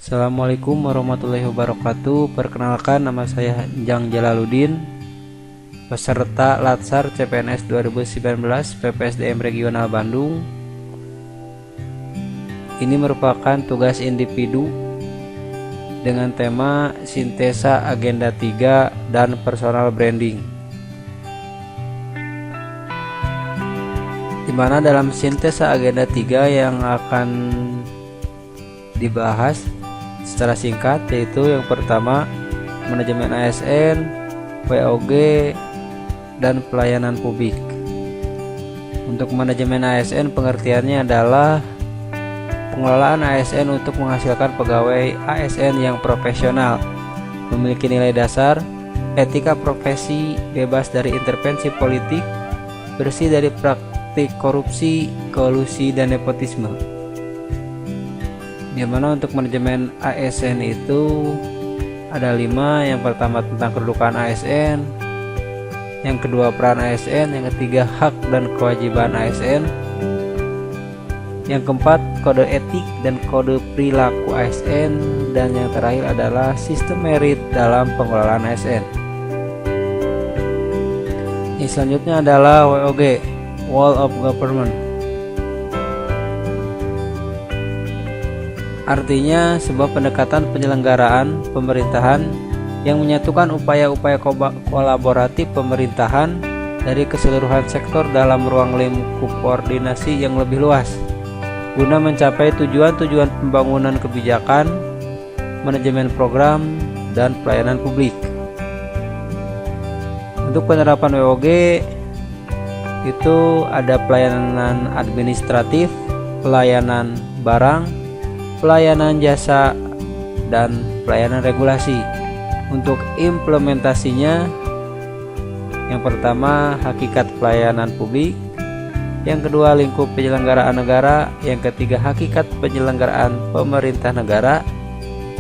Assalamualaikum warahmatullahi wabarakatuh. Perkenalkan, nama saya Jang Jalaluddin, peserta Latsar CPNS 2019 PPSDM Regional Bandung. Ini merupakan tugas individu dengan tema Sintesa Agenda 3 dan Personal Branding, di mana dalam sintesa agenda 3 yang akan dibahas secara singkat, yaitu yang pertama manajemen ASN, WOG, dan pelayanan publik. Untuk manajemen ASN, pengertiannya adalah pengelolaan ASN untuk menghasilkan pegawai ASN yang profesional, memiliki nilai dasar, etika profesi, bebas dari intervensi politik, bersih dari praktik korupsi, kolusi, dan nepotisme. Di mana untuk manajemen ASN itu ada 5. Yang pertama tentang kedudukan ASN, yang kedua peran ASN, yang ketiga hak dan kewajiban ASN, yang keempat kode etik dan kode perilaku ASN, dan yang terakhir adalah sistem merit dalam pengelolaan ASN. Yang selanjutnya adalah WOG, Wall of Government. Artinya sebuah pendekatan penyelenggaraan pemerintahan yang menyatukan upaya-upaya kolaboratif pemerintahan dari keseluruhan sektor dalam ruang lingkup koordinasi yang lebih luas, guna mencapai tujuan-tujuan pembangunan kebijakan, manajemen program, dan pelayanan publik. Untuk penerapan WOG itu ada pelayanan administratif, pelayanan barang, pelayanan jasa, dan pelayanan regulasi. Untuk implementasinya, yang pertama hakikat pelayanan publik, yang kedua lingkup penyelenggaraan negara, yang ketiga hakikat penyelenggaraan pemerintah negara,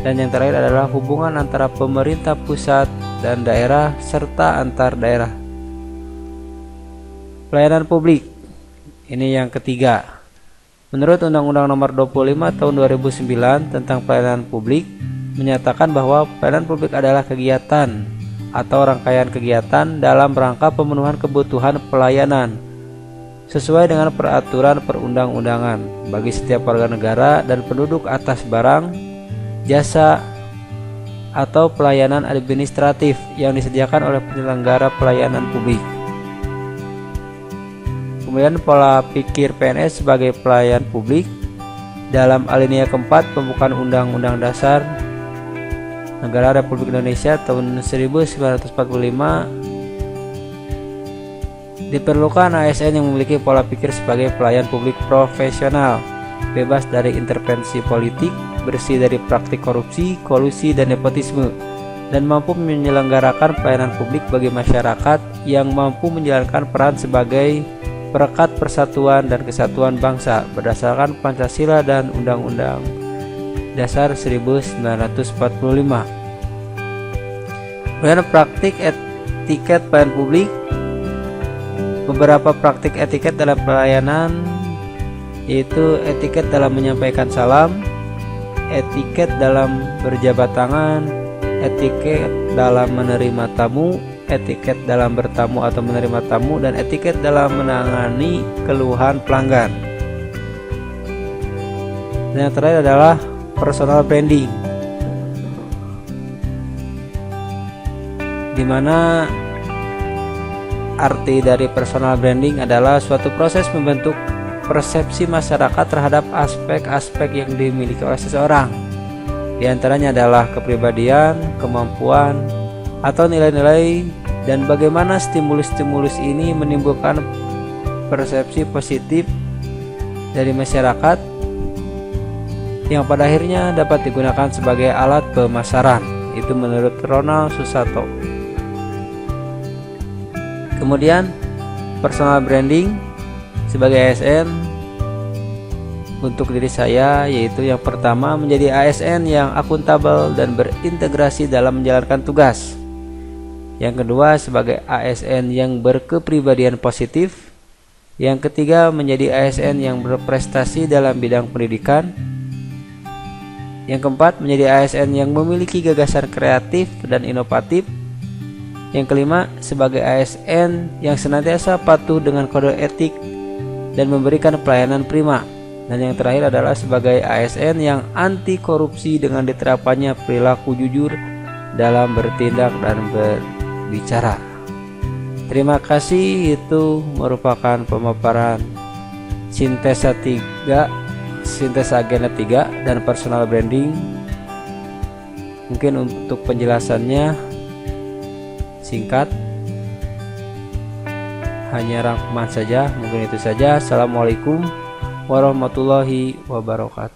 dan yang terakhir adalah hubungan antara pemerintah pusat dan daerah serta antar daerah. Pelayanan publik ini yang ketiga. Menurut Undang-Undang Nomor 25 Tahun 2009 tentang Pelayanan Publik, menyatakan bahwa pelayanan publik adalah kegiatan atau rangkaian kegiatan dalam rangka pemenuhan kebutuhan pelayanan sesuai dengan peraturan perundang-undangan bagi setiap warga negara dan penduduk atas barang, jasa, atau pelayanan administratif yang disediakan oleh penyelenggara pelayanan publik. Kemudian pola pikir PNS sebagai pelayan publik dalam alinea keempat pembukaan Undang-Undang Dasar Negara Republik Indonesia tahun 1945, diperlukan ASN yang memiliki pola pikir sebagai pelayan publik profesional, bebas dari intervensi politik, bersih dari praktik korupsi, kolusi, dan nepotisme, dan mampu menyelenggarakan pelayanan publik bagi masyarakat yang mampu menjalankan peran sebagai perekat persatuan dan kesatuan bangsa berdasarkan Pancasila dan Undang-Undang Dasar 1945. Kemudian praktik etiket pelayanan publik. Beberapa praktik etiket dalam pelayanan yaitu etiket dalam menyampaikan salam, etiket dalam berjabat tangan, etiket dalam menerima tamu, etiket dalam bertamu atau menerima tamu, dan etiket dalam menangani keluhan pelanggan. Dan yang terakhir adalah personal branding, di mana arti dari personal branding adalah suatu proses membentuk persepsi masyarakat terhadap aspek-aspek yang dimiliki oleh seseorang. Di antaranya adalah kepribadian, kemampuan, atau nilai-nilai, dan bagaimana stimulus-stimulus ini menimbulkan persepsi positif dari masyarakat yang pada akhirnya dapat digunakan sebagai alat pemasaran. Itu menurut Ronald Susato. Kemudian personal branding sebagai ASN untuk diri saya, yaitu yang pertama menjadi ASN yang akuntabel dan berintegrasi dalam menjalankan tugas. Yang kedua sebagai ASN yang berkepribadian positif. Yang ketiga menjadi ASN yang berprestasi dalam bidang pendidikan. Yang keempat, menjadi ASN yang memiliki gagasan kreatif dan inovatif. Yang kelima, sebagai ASN yang senantiasa patuh dengan kode etik dan memberikan pelayanan prima. Dan yang terakhir adalah sebagai ASN yang anti korupsi dengan diterapkannya perilaku jujur dalam bertindak dan berbicara. Terima kasih, itu merupakan pemaparan sintesa agenda 3 dan personal branding. Mungkin untuk penjelasannya singkat, hanya rangkuman saja. Mungkin itu saja. Assalamualaikum warahmatullahi wabarakatuh.